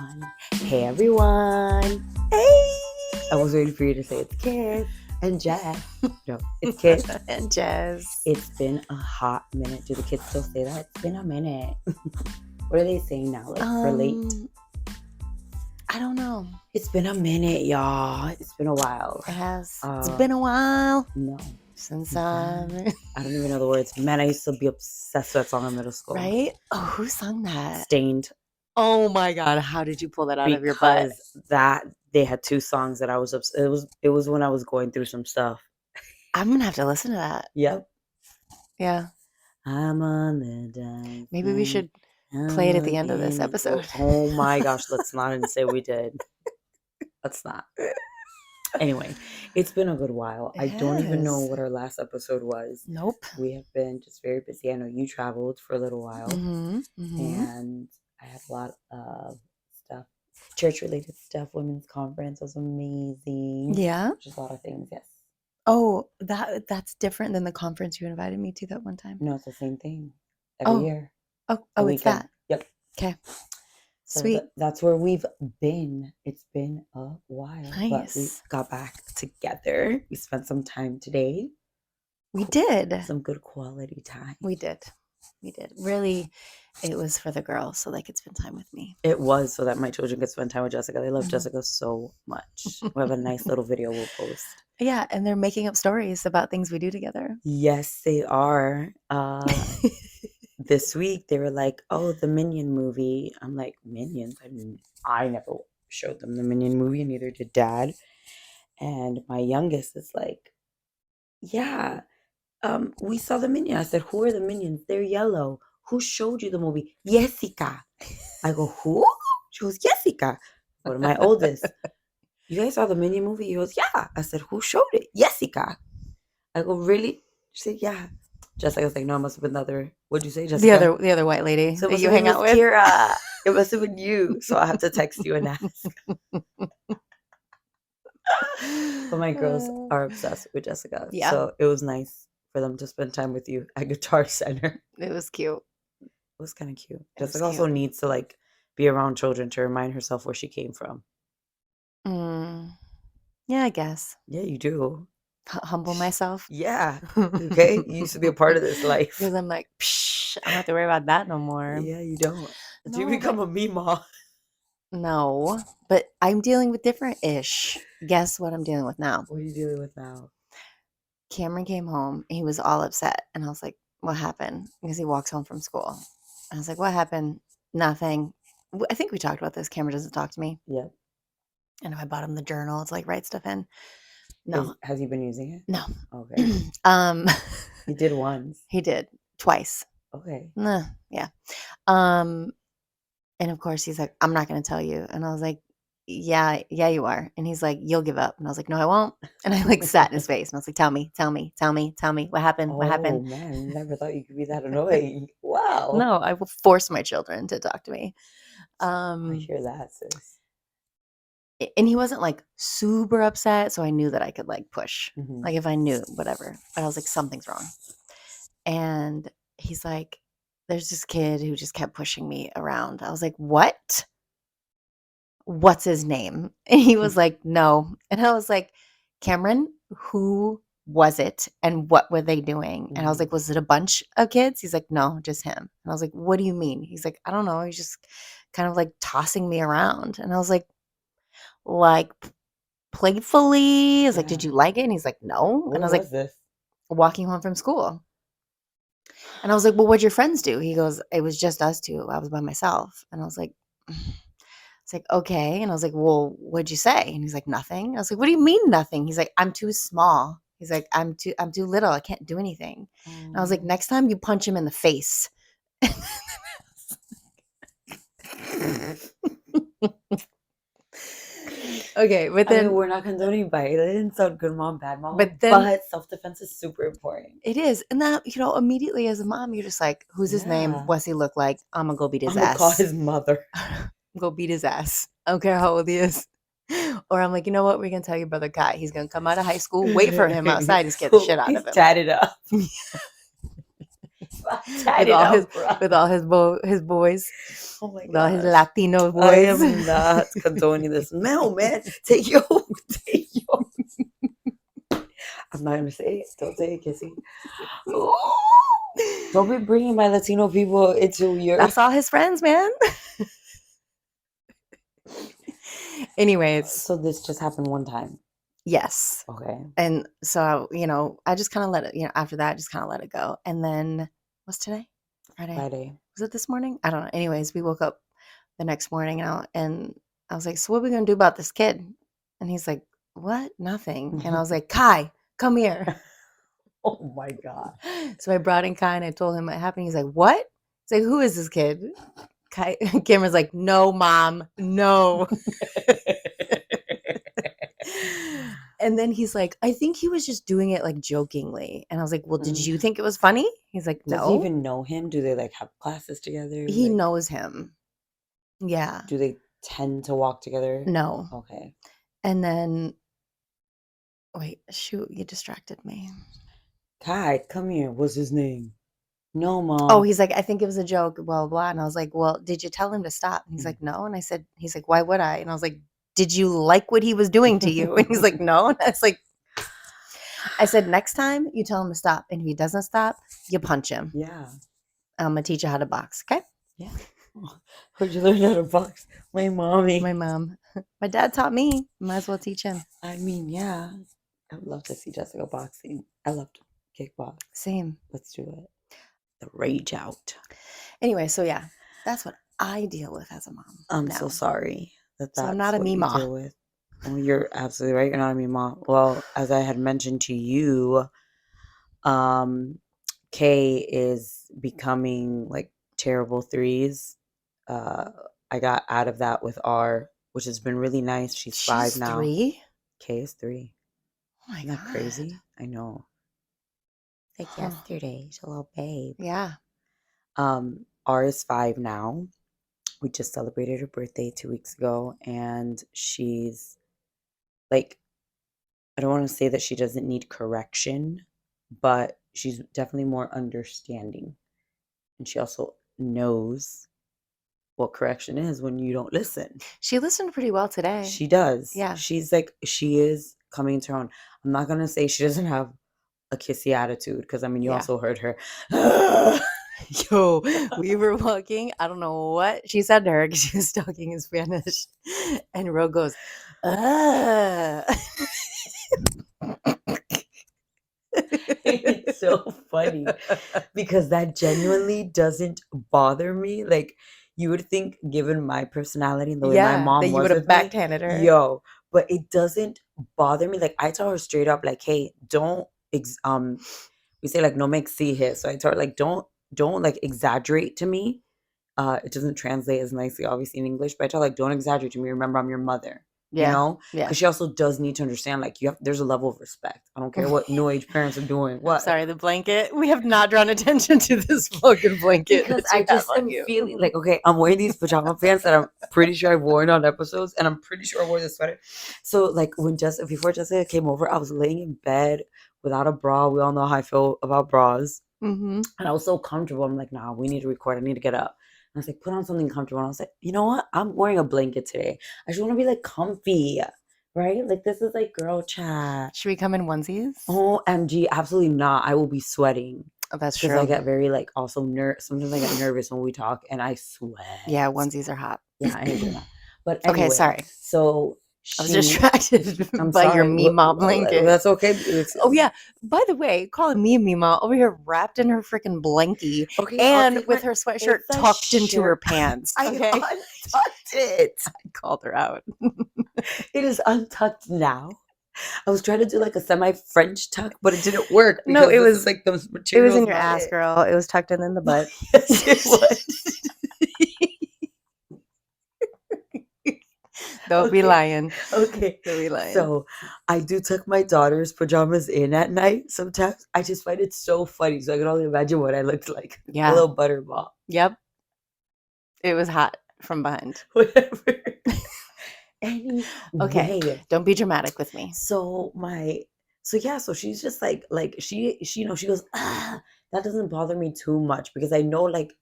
One. Hey everyone. Hey! I was waiting for you to say it's Kid and Jazz. No, it's Kid and Jazz. It's been a hot minute. Do the kids still say that? It's been a minute. What are they saying now? Like relate? I don't know. It's been a minute, y'all. It's been a while. It has. It's been a while. No. Since I don't even know the words. Man, I used to be obsessed with that song in middle school. Right? Oh, who sung that? Stained. Oh my God! How did you pull that out of your butt? Because that they had two songs that I was it was when I was going through some stuff. I'm gonna have to listen to that. Yep. Yeah. I'm on the dance. Maybe we should play it at the end of this episode. Oh my gosh, let's not and say we did. Let's not. Anyway, it's been a good while. I don't even know what our last episode was. Nope. We have been just very busy. I know you traveled for a little while. And I had a lot of stuff, church-related stuff. Women's conference was amazing. Yeah. Just a lot of things, yes. Oh, that's different than the conference you invited me to that one time. No, it's the same thing every year. Oh, it's that. Yep. Okay. So Sweet. That's where we've been. It's been a while. Nice. But we got back together. We spent some time today. We did. Some good quality time. We did. Really, it was for the girls so they could spend time with me. It was so that my children could spend time with Jessica. They love Jessica so much. We have a nice little video we'll post. Yeah, and they're making up stories about things we do together. Yes, they are. This week they were like, "Oh, the Minion movie." I'm like, "Minions?" I never showed them the Minion movie, and neither did Dad. And my youngest is like, "Yeah, we saw the Minion." I said, "Who are the Minions? They're yellow. Who showed you the movie?" "Jessica." I go, "Who?" She goes, "Jessica." Go to my oldest. "You guys saw the Minion movie?" He goes, "Yeah." I said, "Who showed it?" "Jessica." I go, "Really?" She said, "Yeah." Jessica's like, "No, it must have been the other." What'd you say, Jessica? The other white lady so that you hang out with. Kira. It must have been you. So I have to text you and ask. But my girls are obsessed with Jessica. Yeah. So it was nice for them to spend time with you at Guitar Center. It was cute. It was kind of cute. Jessica also needs to like be around children to remind herself where she came from. Yeah, I guess. Yeah, you do. Humble myself. Yeah. Okay. You used to be a part of this life. Because I'm like, psh, I don't have to worry about that no more. Yeah, you don't. Until you become a Meemaw. No, but I'm dealing with different-ish. Guess what I'm dealing with now? What are you dealing with now? Cameron came home. He was all upset. And I was like, what happened? Because he walks home from school. I was like, what happened? Nothing. I think we talked about this. Cameron doesn't talk to me. Yeah. And I bought him the journal to like write stuff in. No. Has he been using it? No. Okay. He did once. He did twice. Okay. Yeah. And of course he's like, I'm not going to tell you. And I was like, yeah, you are. And he's like, you'll give up. And I was like, no, I won't. And I like sat in his face and I was like, tell me. What happened? What happened? Oh man, never thought you could be that annoying. Wow. No, I will force my children to talk to me. I hear that, sis. And he wasn't like super upset. So I knew that I could like push, like if I knew whatever, but I was like, something's wrong. And he's like, there's this kid who just kept pushing me around. I was like, what? What's his name? And he was like, no. And I was like, Cameron, who was it? And what were they doing? And I was like, was it a bunch of kids? He's like, no, just him. And I was like, what do you mean? He's like, I don't know. He's just kind of like tossing me around. And I was like playfully. I was like, did you like it? And he's like, no. And I was like, this? Walking home from school. And I was like, well, what'd your friends do? He goes, it was just us two. I was by myself. And I was like, it's like, okay. And I was like, well, what'd you say? And he's like, nothing. I was like, what do you mean nothing? He's like, I'm too small. He's like, I'm too little. I can't do anything. And I was like, next time you punch him in the face. Okay, but then we're not condoning biting. That didn't sound good mom, bad mom. But self-defense is super important. It is. And that, immediately as a mom, you're just like, who's his name? What's he look like? I'm gonna go beat his ass. I'm gonna call his mother. Go beat his ass. I don't care how old he is. Or I'm like, you know what? We're gonna tell your brother Kai. He's gonna come out of high school, wait for him outside and scare the shit out of him. Tatted up. with all his boys, Oh my with all his gosh. Latino I boys. am not condoning this. No, man. Take your. I'm not gonna say it. Don't say it, Kissy. Don't be bringing my Latino people into your. That's all his friends, man. Anyways, So this just happened one time. yes. Okay. And so, I just kind of let it, after that, just kind of let it go. And then, what's today? Friday. Was it this morning? I don't know. Anyways, we woke up the next morning and I was like, so what are we going to do about this kid? And he's like, what? Nothing. And I was like, Kai, come here. Oh my God. So I brought in Kai and I told him what happened. He's like, what? He's like, who is this kid? Cameron's like, no, mom, no. And then he's like, I think he was just doing it like jokingly. And I was like, well, did you think it was funny? He's like, no. Does he even know him? Do they like have classes together? He like, knows him. Yeah. Do they tend to walk together? No. Okay. And then, wait, shoot, you distracted me. Kai, come here. What's his name? No, Mom. Oh, he's like, I think it was a joke, blah, blah. And I was like, well, did you tell him to stop? And he's like, no. And he's like, why would I? And I was like, did you like what he was doing to you? And he's like, no. And I said, next time you tell him to stop. And if he doesn't stop, you punch him. Yeah. I'm going to teach you how to box. Okay. Yeah. Where'd you learn how to box? My mommy. My mom. My dad taught me. Might as well teach him. I mean, yeah. I would love to see Jessica boxing. I love to kickbox. Same. Let's do it. The rage out. Anyway, so yeah, that's what I deal with as a mom. I'm so sorry that's I'm not a what you Mima. deal with. Well, you're absolutely right. You're not a Mima. Well, as I had mentioned to you, Kay is becoming like terrible threes. I got out of that with R, which has been really nice. She's 5 now. 3? Kay is 3. Oh my Isn't that God. crazy? I know. Like yesterday, she's a little babe. Yeah. R is 5 now. We just celebrated her birthday 2 weeks ago, and she's like, I don't want to say that she doesn't need correction, but she's definitely more understanding. And she also knows what correction is when you don't listen. She listened pretty well today. She does. Yeah. She's like, she is coming to her own. I'm not going to say she doesn't have a kissy attitude, because I mean, you also heard her. Yo, we were walking. I don't know what she said to her because she was talking in Spanish. And Ro goes, It's so funny because that genuinely doesn't bother me. Like, you would think, given my personality and the way my mom that you was would have with me, backhanded her. yo, but it doesn't bother me. Like, I tell her straight up, like, hey, don't we say like no me exige. So I tell her, like, don't like exaggerate to me. It doesn't translate as nicely, obviously, in English, but I tell her, like, don't exaggerate to me. Remember, I'm your mother. Yeah. You know? Yeah. Because she also does need to understand, like, there's a level of respect. I don't care what new age parents are doing. What? Sorry, the blanket. We have not drawn attention to this fucking blanket. Because I just am feeling like, okay, I'm wearing these pajama pants that I'm pretty sure I've worn on episodes, and I'm pretty sure I wore this sweater. So, like, before Jessica came over, I was laying in bed without a bra. We all know how I feel about bras. Mm-hmm. And I was so comfortable. I'm like, nah, we need to record. I need to get up. And I was like, put on something comfortable. And I was like, you know what? I'm wearing a blanket today. I just want to be like comfy, right? Like, this is like girl chat. Should we come in onesies? OMG, absolutely not. I will be sweating. Oh, that's true. Because I get very like also sometimes I get nervous when we talk and I sweat. Yeah, onesies are hot. Yeah, I ain't doing that. But anyway, okay, sorry. So I was distracted by your Mima blanket. That's okay. Oh yeah. By the way, calling me a Mima over here wrapped in her freaking blankie, and with her sweatshirt tucked into her pants. Okay, I untucked it. I called her out. It is untucked now. I was trying to do like a semi-French tuck, but it didn't work. No, it was like those It materials. was in your ass, girl. It was tucked in the butt. Yes, it was. Don't be lying. Okay. Don't be lying. So I do tuck my daughter's pajamas in at night sometimes. I just find it so funny. So I can only imagine what I looked like. Yeah. A little butterball. Yep. It was hot from behind. Whatever. Anyway. Okay. Don't be dramatic with me. So my So yeah, so she's just like she she goes, that doesn't bother me too much because I know like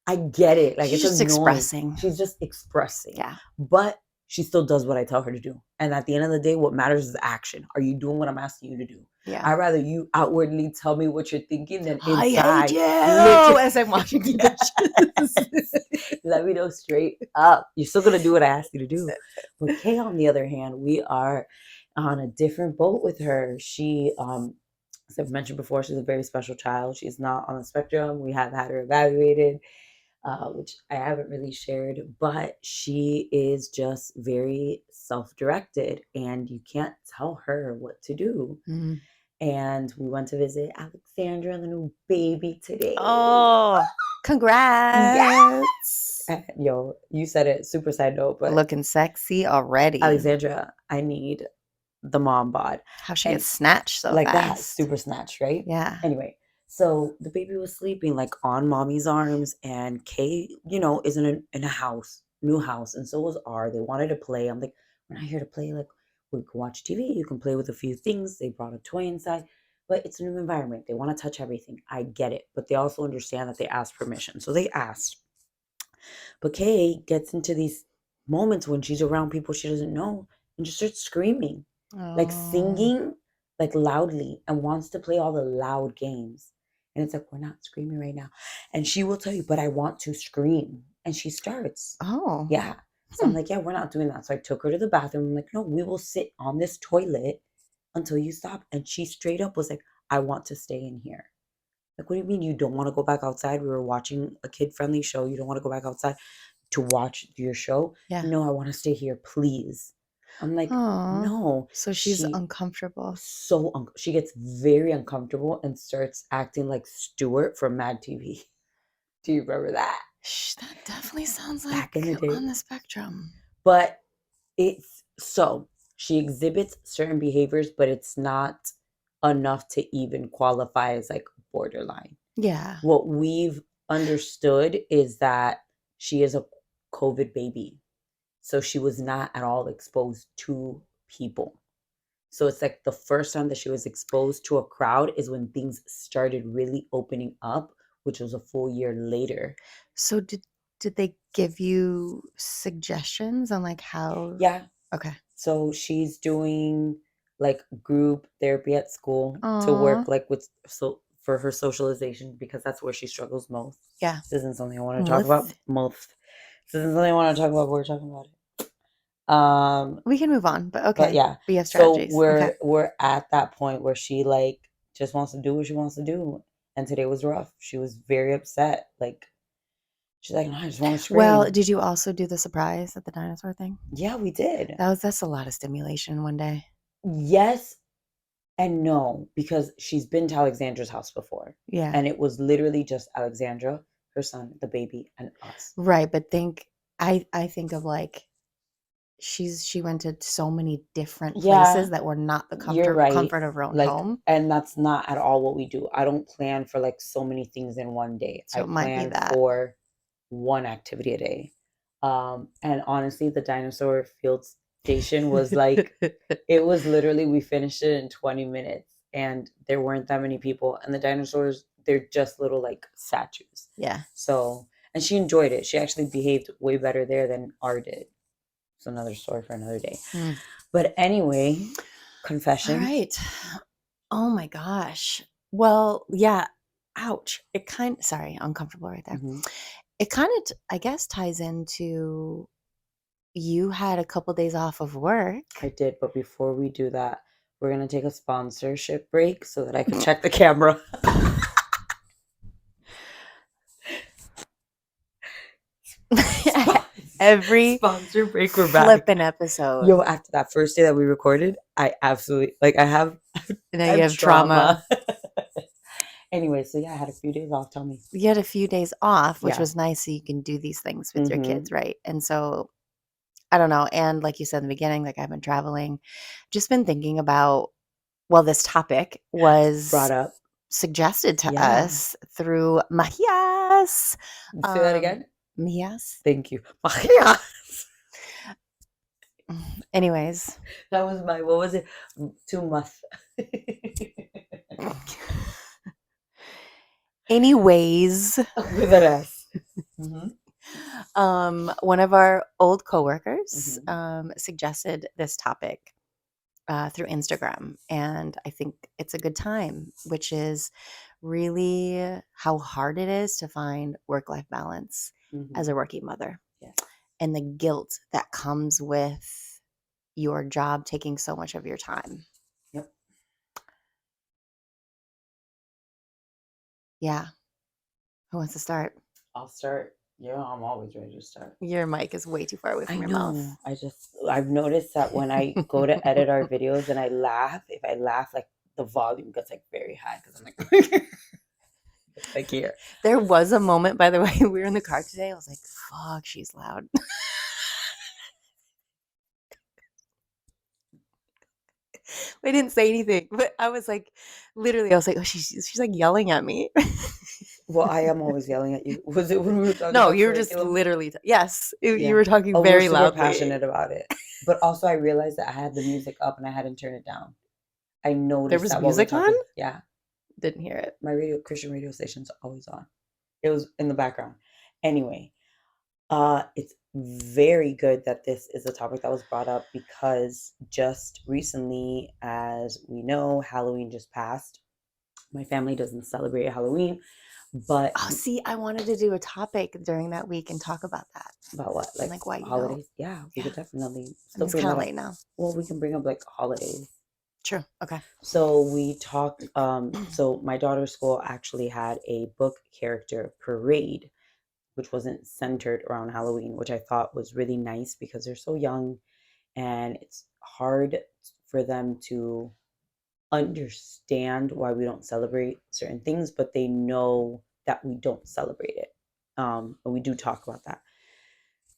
I get it. Like She's it's just annoying. expressing. She's just expressing. Yeah. But she still does what I tell her to do. And at the end of the day, what matters is action. Are you doing what I'm asking you to do? Yeah. I'd rather you outwardly tell me what you're thinking than I inside. hate you as I'm washing the dishes. Let me know straight up. You're still gonna do what I asked you to do. But Kay, on the other hand, we are on a different boat with her. She as I've mentioned before, she's a very special child. She's not on the spectrum. We have had her evaluated, which I haven't really shared, but she is just very self directed, and you can't tell her what to do. Mm. And we went to visit Alexandra, the new baby, today. Oh, congrats. Yes. Yo, you said it, super side note, but looking sexy already. Alexandra, I need the mom bod. How she gets snatched so like fast. that, super snatched, right? Yeah. Anyway, so the baby was sleeping like on mommy's arms, and Kay, is in a house, new house, and so was R. They wanted to play. I'm like, we're not here to play. Like, we can watch TV. You can play with a few things. They brought a toy inside, but it's a new environment. They want to touch everything. I get it, but they also understand that they asked permission, so they asked. But Kay gets into these moments when she's around people she doesn't know and just starts screaming, like singing, like loudly, and wants to play all the loud games. And it's like, we're not screaming right now. And she will tell you, but I want to scream. And she starts. Oh. Yeah. So I'm like, yeah, we're not doing that. So I took her to the bathroom. I'm like, no, we will sit on this toilet until you stop. And she straight up was like, I want to stay in here. Like, what do you mean you don't want to go back outside? We were watching a kid-friendly show. You don't want to go back outside to watch your show? Yeah. No, I want to stay here, please. I'm like, no. So she's uncomfortable. She gets very uncomfortable and starts acting like Stuart from Mad TV. Do you remember that? That definitely sounds like back in the day. on the spectrum. But she exhibits certain behaviors, but it's not enough to even qualify as like borderline. Yeah. What we've understood is that she is a COVID baby. So she was not at all exposed to people. So it's like the first time that she was exposed to a crowd is when things started really opening up, which was a full year later. So did they give you suggestions on like how? Yeah. Okay. So she's doing like group therapy at school to work like for her socialization, because that's where she struggles most. Yeah. This isn't something I want to talk about. Most. This isn't something I want to talk about. We're talking about it. We can move on, but okay. But yeah. We have strategies. So we're at that point where she like just wants to do what she wants to do. And today was rough. She was very upset. Like, she's like, no, I just want to scream. Well, did you also do the surprise at the dinosaur thing? Yeah, we did. That's a lot of stimulation one day. Yes and no, because she's been to Alexandra's house before. Yeah. And it was literally just Alexandra, her son, the baby, and us. Right, but I think of like she went to so many different places that were not the comfort of her own home. And that's not at all what we do. I don't plan for like so many things in one day. So I plan for one activity a day. And honestly, the dinosaur field station was like, it was literally, we finished it in 20 minutes and there weren't that many people. And the dinosaurs, they're just little like statues. Yeah. So, and she enjoyed it. She actually behaved way better there than R did. It's another story for another day. But anyway, confession. All right. Oh my gosh. Well, yeah. Ouch. Sorry, uncomfortable right there. Mm-hmm. It kind of, I guess, ties into you had a couple days off of work. I did, but before we do that, we're going to take a sponsorship break so that I can check the camera. Every sponsor break, we're back. Flippin' episode. Yo, after that first day that we recorded, I absolutely, I have now you have trauma. Anyway, so yeah, I had a few days off. Tell me. You had a few days off, which was nice, so you can do these things with your kids, right? And so, I don't know. And like you said in the beginning, like I've been traveling, just been thinking about, well, this topic was brought up, suggested to us through Mahias. Say that again. Mahias. Thank you. Mahias. Anyways. That was what was it? Too much. Anyways, With an S. Mm-hmm. one of our old coworkers Mm-hmm. suggested this topic through Instagram, and I think it's a good time, which is really how hard it is to find work-life balance as Mm-hmm. a working mother, Yes. and the guilt that comes with your job taking so much of your time. Yep. Yeah. Who wants to start? I'll start. Yeah, I'm always ready to start. Your mic is way too far away I from your mouth. know. I've noticed that when I go to edit our videos and I laugh, if I laugh, like the volume gets like very high because I'm like, it's like here. There was a moment, by the way, we were in the car today. I was like, fuck, she's loud. I didn't say anything, but I was like, literally, I was like, oh, she's like yelling at me. Well, I am always yelling at you. Was it when we were talking No, about you were just curriculum? literally, yes, you Yeah. were talking Oh, we were very super loudly. passionate about it. But also, I realized that I had the music up and I hadn't turned it down. I There noticed was that while we were music on? talking. Yeah. Didn't hear it. My Christian radio station's always on. It was in the background. Anyway, it's very good that this is a topic that was brought up because just recently, as we know, Halloween just passed. My family doesn't celebrate Halloween, but Oh, see, I wanted to do a topic during that week and talk about that. about what? And Like like why you don't. holidays? Yeah, we Yeah. could definitely I mean, still it's bring kind of that up. late now. Well, we can bring up like holidays. True. Okay. So we talked, so my daughter's school actually had a book character parade, which wasn't centered around Halloween, which I thought was really nice because they're so young and it's hard for them to understand why we don't celebrate certain things, but they know that we don't celebrate it. And we do talk about that.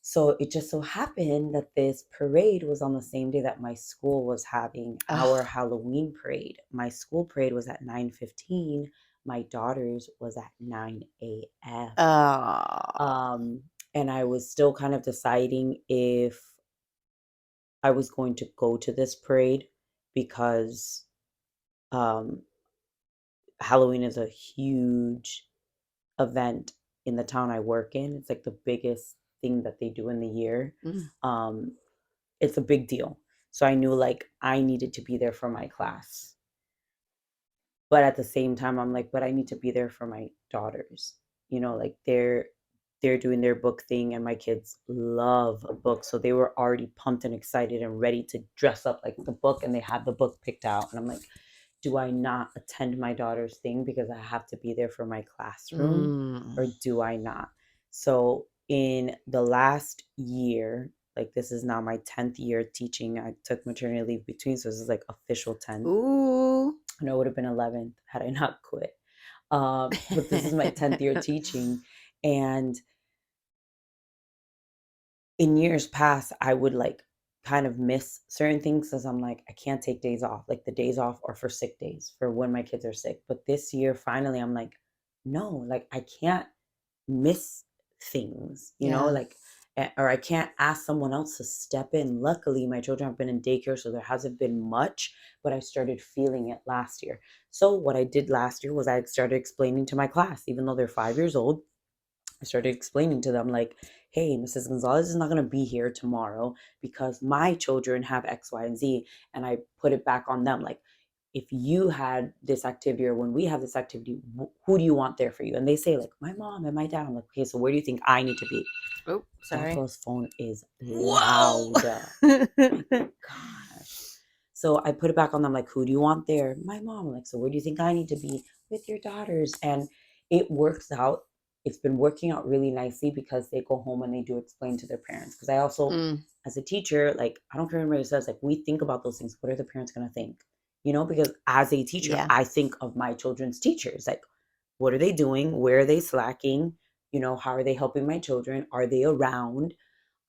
So it just so happened that this parade was on the same day that my school was having our Ugh. Halloween parade. My school parade was at 9:15. My daughter's was at 9 a.m. Oh. And I was still kind of deciding if I was going to go to this parade because um, Halloween is a huge event in the town I work in. It's like the biggest thing that they do in the year. Mm. Um, it's a big deal. So I knew like I needed to be there for my class. But at the same time, I'm like, but I need to be there for my daughters. Like they're doing their book thing and my kids love books. So they were already pumped and excited and ready to dress up like the book and they had the book picked out. And I'm like, do I not attend my daughter's thing because I have to be there for my classroom or Mm. do I not? So in the last year, like this is now my 10th year teaching. I took maternity leave between, so this is like official 10th. Ooh. I know it would have been 11th had I not quit. But this is my 10th year teaching. And in years past, I would like kind of miss certain things because I'm like, I can't take days off. Like the days off are for sick days, for when my kids are sick. But this year, finally, I'm like, no, like I can't miss things, Yeah. like, or I can't ask someone else to step in. Luckily, my children have been in daycare, so there hasn't been much, but I started feeling it last year. So, what I did last year was I started explaining to my class, even though they're 5 years old, I started explaining to them, like, hey, Mrs. Gonzalez is not going to be here tomorrow because my children have X, Y, and Z. And I put it back on them. Like, if you had this activity or when we have this activity, who do you want there for you? And they say, like, my mom and my dad. I'm like, okay, so where do you think I need to be? Oh, That sorry. girl's phone is Whoa. loud. My gosh. So I put it back on them, like, who do you want there? My mom. I'm like, so where do you think I need to be? With your daughters? And it works out. It's been working out really nicely because they go home and they do explain to their parents. Because I also, Mm. as a teacher, like, I don't care what anybody says, like, we think about those things. What are the parents going to think? Because as a teacher, Yeah. I think of my children's teachers. Like, what are they doing? Where are they slacking? How are they helping my children? Are they around?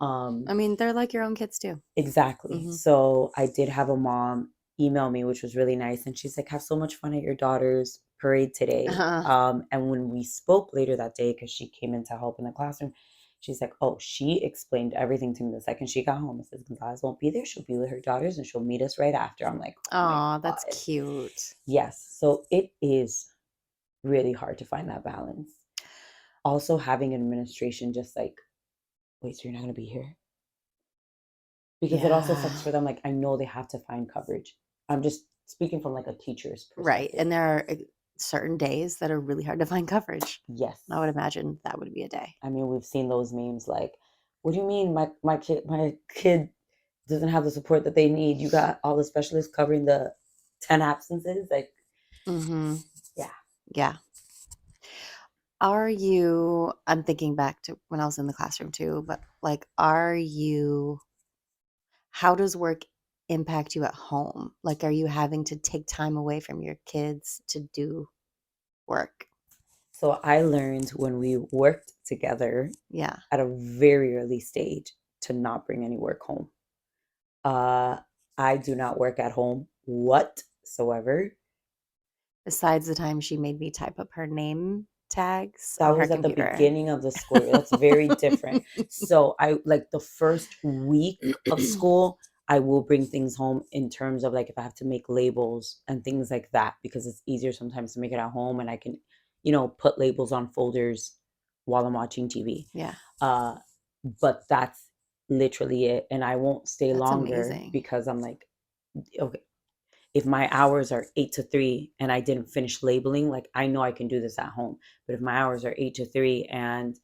I mean, they're like your own kids too. Exactly. Mhm. So I did have a mom email me, which was really nice. And she's like, have so much fun at your daughter's parade today. And when we spoke later that day, because she came in to help in the classroom, She's like, oh, she explained everything to me the second she got home. Mrs. Gonzalez won't be there. She'll be with her daughters and she'll meet us right after. I'm like, oh my Oh, that's God. cute. Yes. So it is really hard to find that balance. Also, having administration just like, wait, so you're not going to be here? Because it also sucks Yeah. for them. Like, I know they have to find coverage. I'm just speaking from like a teacher's Right. perspective. And there are certain days that are really hard to find coverage. Yes. I would imagine that would be a day. I mean, we've seen those memes like, what do you mean my kid doesn't have the support that they need? You got all the specialists covering the 10 absences? Like, Mm-hmm. yeah. Yeah. I'm thinking back to when I was in the classroom too, but like, how does work impact you at home? Like, are you having to take time away from your kids to do work? So I learned when we worked together Yeah. at a very early stage to not bring any work home. Uh, I do not work at home whatsoever. Besides the time she made me type up her name tags That on her was at the computer. beginning of the school year. That's very different. So I like the first week of school, I will bring things home in terms of like if I have to make labels and things like that because it's easier sometimes to make it at home and I can, put labels on folders while I'm watching TV. Yeah. But that's literally it. And I won't stay That's longer amazing. because I'm like, okay, if my hours are 8 to 3 and I didn't finish labeling, like I know I can do this at home. But if my hours are 8 to 3 and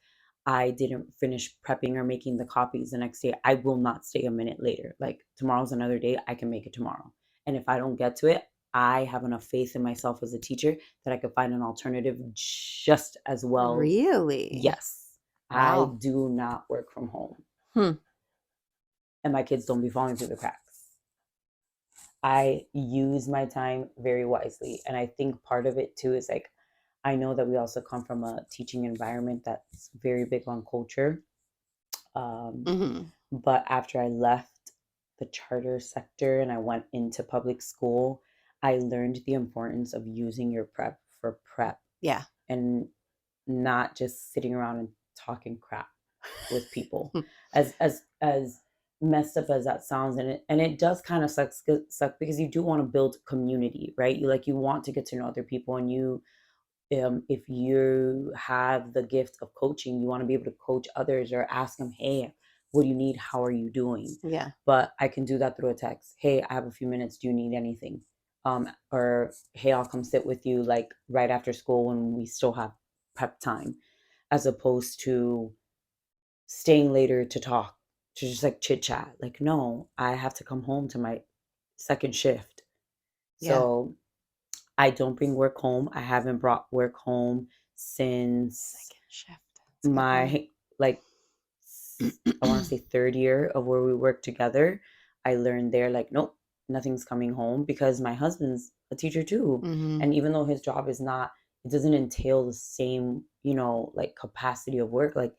I didn't finish prepping or making the copies the next day, I will not stay a minute later. Like tomorrow's another day, I can make it tomorrow. And if I don't get to it, I have enough faith in myself as a teacher that I could find an alternative just as well. Really? Yes, I Wow. do not work from home. Hmm. And my kids don't be falling through the cracks. I use my time very wisely. And I think part of it too is like, I know that we also come from a teaching environment that's very big on culture. Um, Mm-hmm. but after I left the charter sector and I went into public school, I learned the importance of using your prep for prep Yeah. and not just sitting around and talking crap with people. As messed up as that sounds, and it does kind of suck because you do want to build community, right? You want to get to know other people, and if you have the gift of coaching, you want to be able to coach others or ask them, hey, what do you need? How are you doing? Yeah. But I can do that through a text. Hey, I have a few minutes. Do you need anything? Or hey, I'll come sit with you like right after school when we still have prep time, as opposed to staying later to talk, to just like chit chat. Like, no, I have to come home to my second shift. Yeah. So I don't bring work home. I haven't brought work home since Second shift. That's a good one. my like I want to say third year of where we worked together. I learned there like, nope, nothing's coming home because my husband's a teacher too. Mm-hmm. And even though his job is not, it doesn't entail the same, like capacity of work, like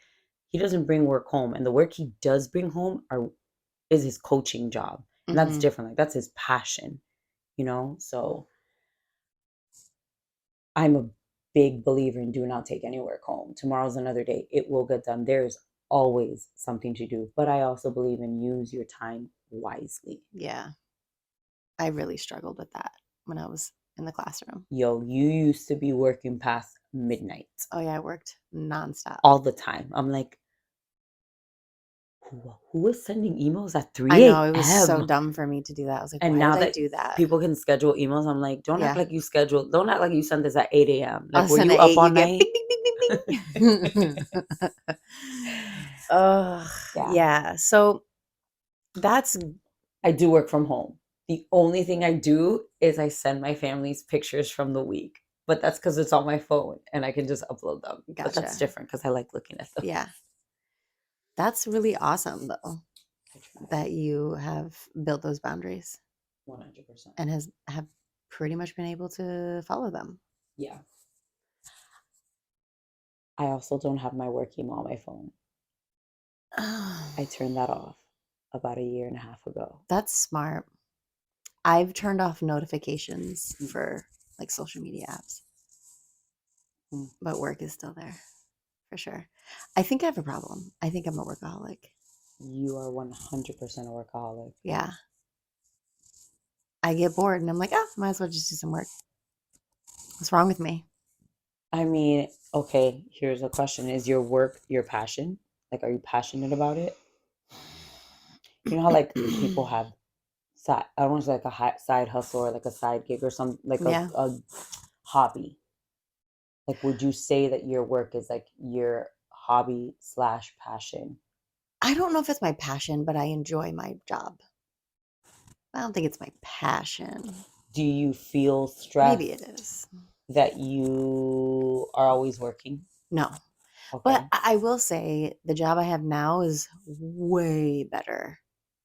he doesn't bring work home. And the work he does bring home is his coaching job. And that's Mm-hmm. different. Like that's his passion. So I'm a big believer in do not take any work home. Tomorrow's another day. It will get done. There's always something to do. But I also believe in use your time wisely. Yeah. I really struggled with that when I was in the classroom. Yo, you used to be working past midnight Oh yeah, I worked nonstop. all the time. I'm like, who is sending emails at I know, 3 it was so a.m.? dumb for me to do that. I was like, And why now did I that do that? people can schedule emails, I'm like, don't act Yeah. like don't act like you sent this at 8 a.m. All of Like, a were sudden you at up 8 all you get night? bing bing bing bing bing. Ugh, Yeah. yeah. So that's I do work from home. The only thing I do is I send my family's pictures from the week, but that's because it's on my phone and I can just upload them. But that's gotcha. different because I like looking at them. Yeah. That's really awesome though I try. that you have built those boundaries 100%. and have pretty much been able to follow them. Yeah. I also don't have my work email on my phone. I turned that off about a year and a half ago. That's smart. I've turned off notifications for like social media apps, Mm. but work is still there. for sure. I think I have a problem. I think I'm a workaholic. You are 100% a workaholic. Yeah. I get bored and I'm like, might as well just do some work. What's wrong with me? I mean, okay, here's a question. Is your work your passion? Like, are you passionate about it? You know how, like, people have side, I don't want to say like a side hustle or like a side gig or some, like Yeah. a hobby. Like, would you say that your work is like your hobby slash passion? I don't know if it's my passion, but I enjoy my job. I don't think it's my passion. Do you feel Maybe it stressed is. that you are always working? No. But Okay. I will say the job I have now is way better.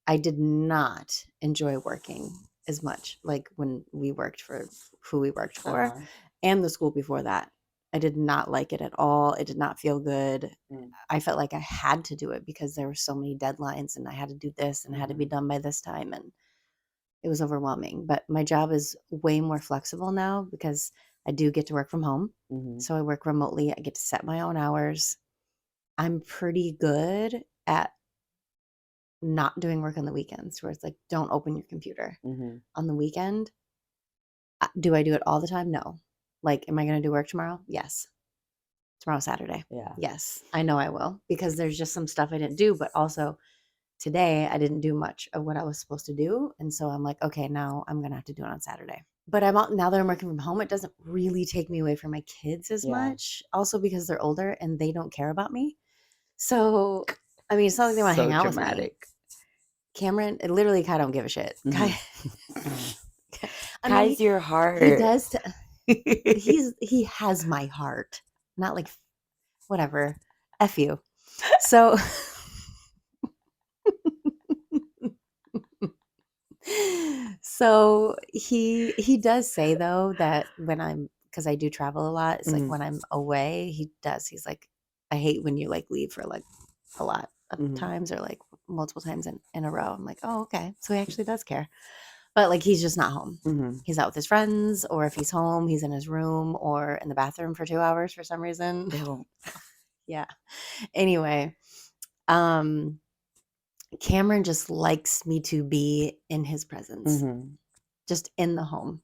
I did not enjoy working as much like when we worked for who we worked for Uh-huh. and the school before that. I did not like it at all. It did not feel good. Mm. I felt like I had to do it because there were so many deadlines and I had to do this and it had to be Mm-hmm. done by this time, and it was overwhelming. But my job is way more flexible now because I do get to work from home. Mm-hmm. So I work remotely. I get to set my own hours. I'm pretty good at not doing work on the weekends, where it's like, don't open your computer Mm-hmm. on the weekend. Do I do it all the time? No. Like, am I going to do work tomorrow? Yes. Tomorrow, Saturday. Yeah. Yes, I know I will, because there's just some stuff I didn't do, but also today I didn't do much of what I was supposed to do. And so I'm like, okay, now I'm going to have to do it on Saturday. But I'm out now that I'm working from home, it doesn't really take me away from my kids as Yeah. much. Also because they're older and they don't care about me. So, I mean, it's not like they want to So hang out with me. dramatic. Cameron, literally, Kai don't give a shit. Kai, Mm-hmm. I mean, Kai's your heart. he does. He has my heart, not like whatever. F you. So, so he does say though that when I'm, because I do travel a lot, it's like Mhm. when I'm away, he's like, I hate when you like leave for like a lot of Mhm. times or like multiple times in a row. I'm like, oh, okay. So he actually does care. But like he's just not home. Mhm. He's out with his friends, or if he's home, he's in his room or in the bathroom for 2 hours for some reason. Ew. Yeah. Anyway, um Cameron just likes me to be in his presence, Mhm. just in the home.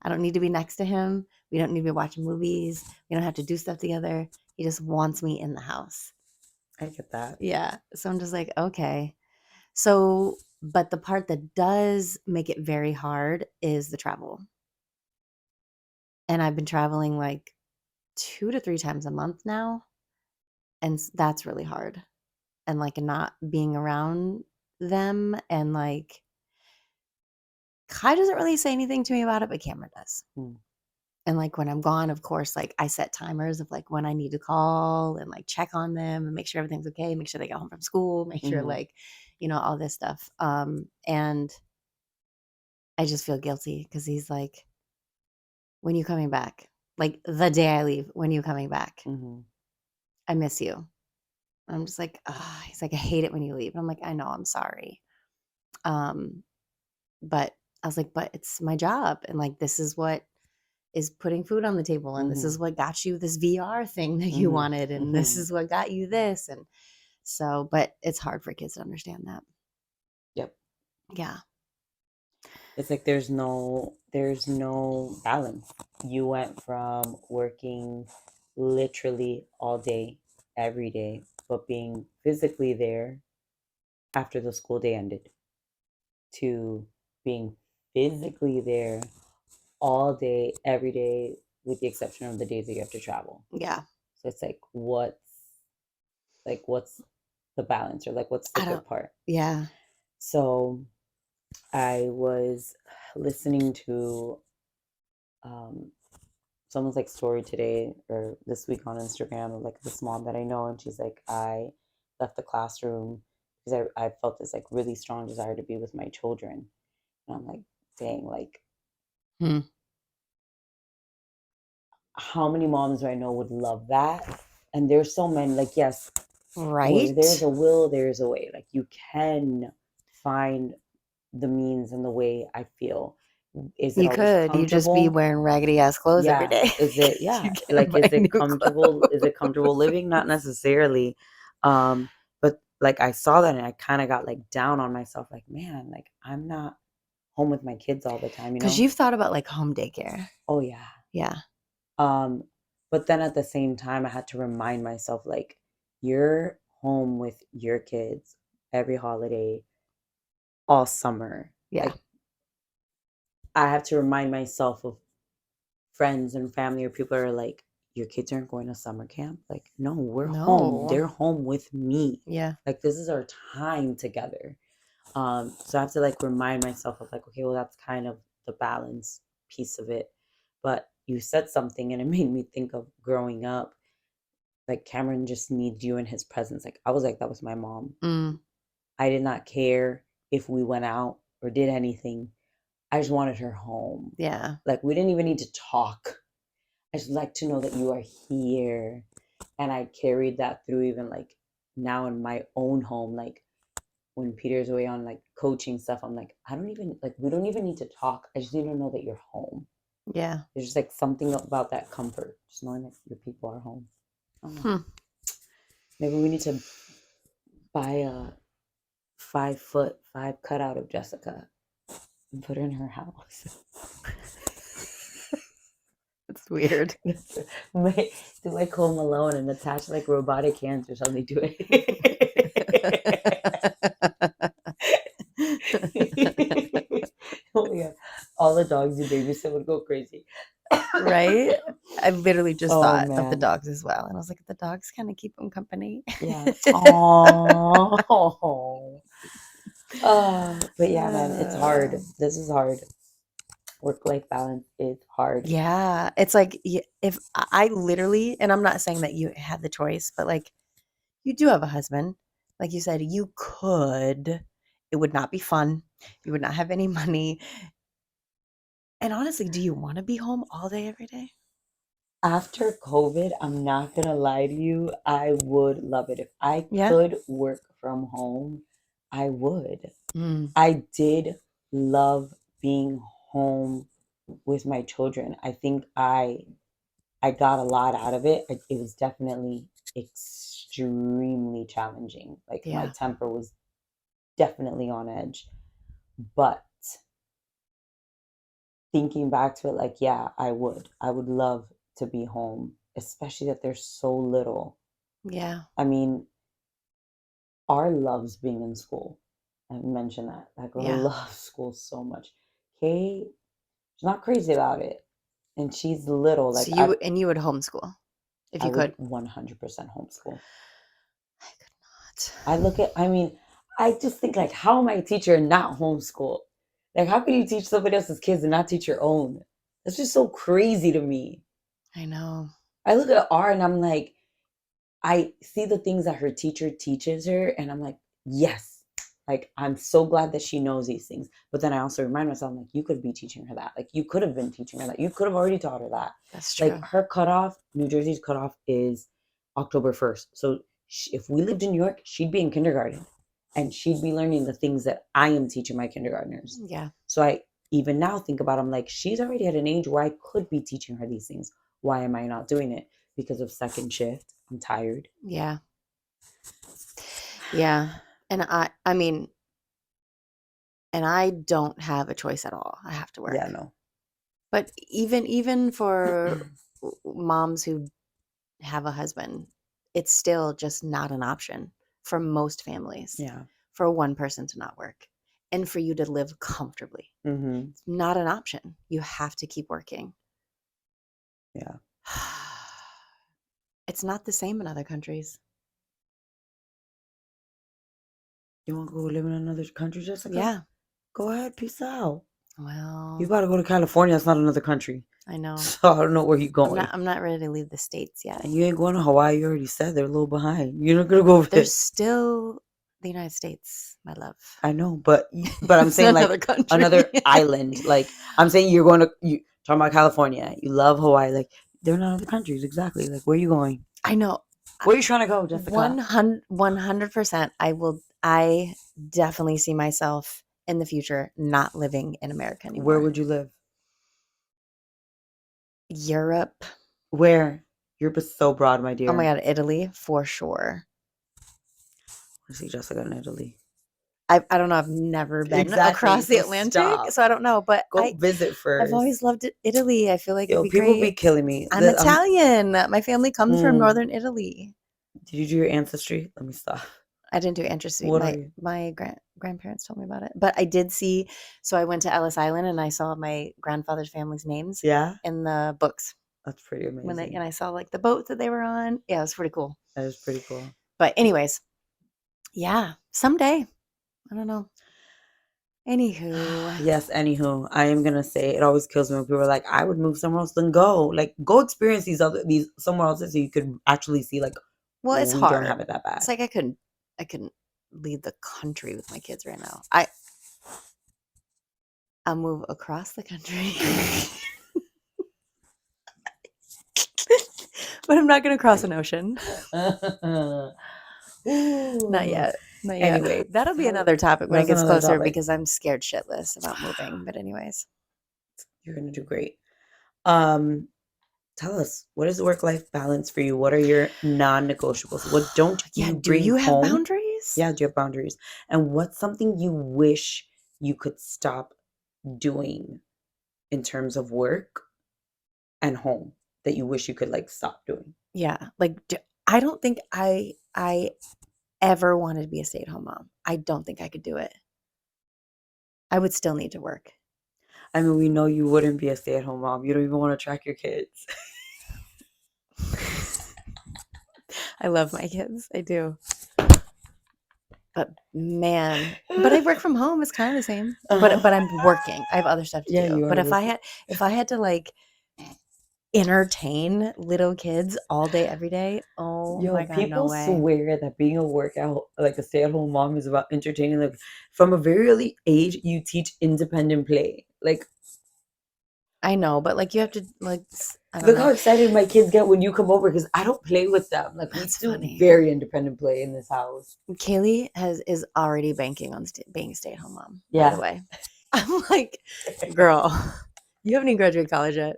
I don't need to be next to him. We don't need to be watching movies. We don't have to do stuff together. He just wants me in the house. I get that. Yeah. So I'm just like, okay. So, but the part that does make it very hard is the travel. And I've been traveling like 2 to 3 times a month now, and that's really hard. And like not being around them, and like Kai doesn't really say anything to me about it, but Cameron does. Mm. And like when I'm gone, of course, like I set timers of like when I need to call and like check on them and make sure everything's okay, make sure they get home from school, make sure Mhm. like, all this stuff. And I just feel guilty because he's like, when you coming back? Like the day I leave, when you coming back? Mhm. I miss you. I'm just like, he's like, I hate it when you leave. And I'm like, I know, I'm sorry. Um, but I was like, but it's my job. And like, this is what is putting food on the table. And this is Mhm. what got you this VR thing that you Mhm. wanted. And this Mhm. is what got you this. And so, but it's hard for kids to understand that. Yep. Yeah. It's like there's no balance. You went from working literally all day, every day, but being physically there after the school day ended, to being physically there all day, every day, with the exception of the days that you have to travel. Yeah. So it's like what's the balance, or like what's the I don't, good part? yeah. So I was listening to um, someone's like story today or this week on Instagram of like this mom that I know, and she's like, I left the classroom because I felt this like really strong desire to be with my children. And I'm like, dang, like Hmm. how many moms do I know would love that? And there's so many, like, yes, where there's Right. a will, there's a way. Like you can find the means and the way, I feel. Is it You always could. You just be comfortable? wearing raggedy ass clothes every Yeah. day. Is it, You yeah, can't like, buy is it new comfortable? Is it clothes. comfortable living? Not necessarily. But like I saw that and I kind of got like down on myself, like, man, like I'm not home with my kids all the time, you Because know? you've thought about like home daycare. Oh yeah. Yeah. Um, but then at the same time, I had to remind myself, like, you're home with your kids every holiday, all summer. Yeah. Like, I have to remind myself of friends and family or people that are like, your kids aren't going to summer camp. Like, no, we're home. No. They're home with me. Yeah. Like, this is our time together. So I have to like remind myself of like, okay, well, that's kind of the balance piece of it. But you said something and it made me think of growing up. Like Cameron just needs you in his presence. Like I was like, that was my mom. Mm. I did not care if we went out or did anything. I just wanted her home. Yeah. Like we didn't even need to talk. I just like to know that you are here. And I carried that through even like now in my own home. Like when Peter's away on like coaching stuff, I'm like, I don't even like we don't even need to talk. I just need to know that you're home. Yeah. There's just like something about that comfort, just knowing that your people are home. I don't know. Hmm. Maybe we need to buy a 5'5" cutout of Jessica and put her in her house. It's weird. Do like Home Alone and attach like robotic hands or something to it. Oh yeah, all the dogs you babysit would go crazy. Right? I literally just Oh thought of the man, dogs as well. And I was like, the dogs kind of keep them company. yeah. Oh. But yeah, man, it's hard. This is hard. Work-life balance is hard. Yeah. It's like if I literally, and I'm not saying that you have the choice, but like you do have a husband. Like you said, you could. It would not be fun. You would not have any money. And honestly, do you want to be home all day, every day? After COVID, I'm not gonna lie to you, I would love it. If I Yeah. could work from home, I would. Mm. I did love being home with my children. I think I got a lot out of it. It was definitely extremely challenging. Like my Yeah. temper was definitely on edge. But thinking back to it, like, yeah, I would. I would love to be home, especially that they're so little. Yeah. I mean, R loves being in school. I mentioned that. That girl Yeah. loves school so much. Kay, she's not crazy about it. And she's little. So Like I you would homeschool if I you would could. 100% homeschool. I could not. I mean, I just think like, how am I a teacher and not homeschool? Like, how can you teach somebody else's kids and not teach your own? That's just so crazy to me. I know. I look at R and I'm like, I see the things that her teacher teaches her, and I'm like, yes, like I'm so glad that she knows these things. But then I also remind myself, I'm like, you could be teaching her that. Like you could have been teaching her that. You could have already taught her that. That's Like true. her cutoff, New Jersey's cutoff is October 1st. So if we lived in New York, she'd be in kindergarten, and she'd be learning the things that I am teaching my kindergartners. Yeah. So I even now think about, I'm like, she's already at an age where I could be teaching her these things. Why am I not doing it? Because of second shift. I'm tired. Yeah. Yeah. And I mean, and I don't have a choice at all. I have to work. Yeah, no. But even for moms who have a husband, it's still just not an option for most families. Yeah. For one person to not work and for you to live comfortably. Mm-hmm. It's not an option. You have to keep working. Yeah. It's not the same in other countries. You want to go live in another country, Jessica? Yeah. Go ahead. Peace out. You Well, got to go to California. It's not another country. I know. So I don't know where you're going. I'm not ready to leave the States yet. And you ain't going to Hawaii. You already said they're a little behind. You're not going to go over there. There's still the United States, my love. I know, but I'm It's saying like another country. another island. Like I'm saying you're going to, you talking about California. You love Hawaii. Like they're not other countries. Exactly. Like where are you going? I know. Where are you trying to go, Jessica? 100%. I definitely see myself in the future not living in America anymore. Where would you live? Europe. Where? Europe is so broad, my dear. Oh my God, Italy for sure. I see Jessica in Italy. I don't know. I've never been across the Atlantic, so I don't know. But go visit first. I've always loved Italy. I feel like it'd be people great. be killing me. I'm Italian. My family comes from northern Italy. Did you do your ancestry? Let me stop. I didn't do ancestry. My grandparents told me about it, but I did see. So I went to Ellis Island and I saw my grandfather's family's names. Yeah, in the books. That's pretty amazing. And I saw like the boat that they were on. Yeah, it was pretty cool. That is pretty cool. But anyways, yeah, someday. I don't know. Anywho. Yes, anywho. I am gonna say it always kills me when people are like, I would move somewhere else than go. Like, go experience these somewhere else so you could actually see like, well, it's hard. Don't have it that bad. It's like I couldn't leave the country with my kids right now. I'll move across the country. But I'm not gonna cross an ocean. Not yet. Anyway, that'll be another topic when it gets closer because I'm scared shitless about moving. But anyways, you're gonna do great. Tell us, what is work-life balance for you? What are your non-negotiables? What don't you bring home? Do you have boundaries? Yeah, do you have boundaries? And what's something you wish you could stop doing in terms of work and home that you wish you could like stop doing? Yeah, like I don't think I ever wanted to be a stay-at-home mom. I don't think I could do it. I would still need to work. I mean, we know you wouldn't be a stay-at-home mom. You don't even want to track your kids. I love my kids. I do. But man, but I work from home. It's kind of the same. But I'm working. I have other stuff to do. But if I had to like entertain little kids all day, every day, my God, no way. People swear that being a stay-at-home mom is about entertaining. Like from a very early age, you teach independent play. Like I know, but like you have to like. Look how excited my kids get when you come over because I don't play with them. Like we do very independent play in this house. Kaylee is already banking on being a stay-at-home mom. Yeah. By the way, I'm like, girl, you haven't even graduated college yet.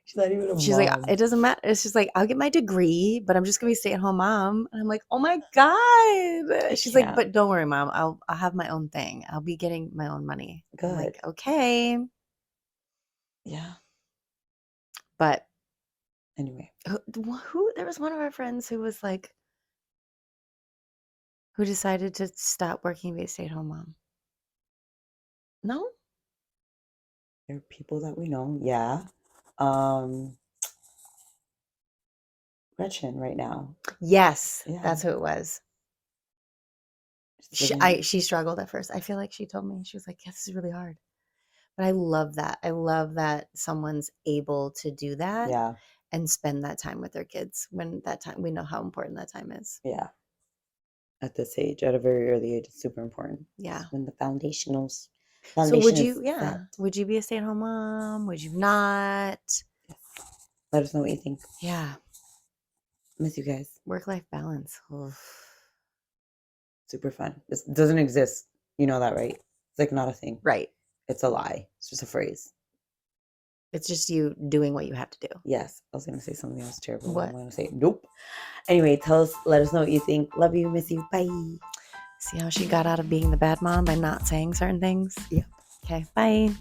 She's not even a mom. She's like, it doesn't matter. It's just like, I'll get my degree, but I'm just gonna be a stay-at-home mom. And I'm like, oh my God. She's like, but don't worry, Mom. I'll have my own thing. I'll be getting my own money. Good. I'm like, okay. Yeah. But anyway, who there was one of our friends who was like, who decided to stop working and be a stay-at-home mom. No? There are people that we know. Yeah. Gretchen right now. Yes, that's who it was. She struggled at first. I feel like she told me, she was like, yeah, this is really hard. But I love that. I love that someone's able to do that. Yeah. And spend that time with their kids when that time, we know how important that time is. Yeah. At this age, at a very early age, it's super important. Yeah. When the foundation so would you, would you be a stay-at-home mom? Would you not? Yes. Let us know what you think. Yeah. Miss you guys. Work-life balance. Oof. Super fun. This doesn't exist. You know that, right? It's like not a thing. Right. It's a lie. It's just a phrase. It's just you doing what you have to do. Yes. I was going to say something else terrible. What? I'm going to say nope. Anyway, let us know what you think. Love you. Miss you. Bye. See how she got out of being the bad mom by not saying certain things? Yeah. Okay. Bye.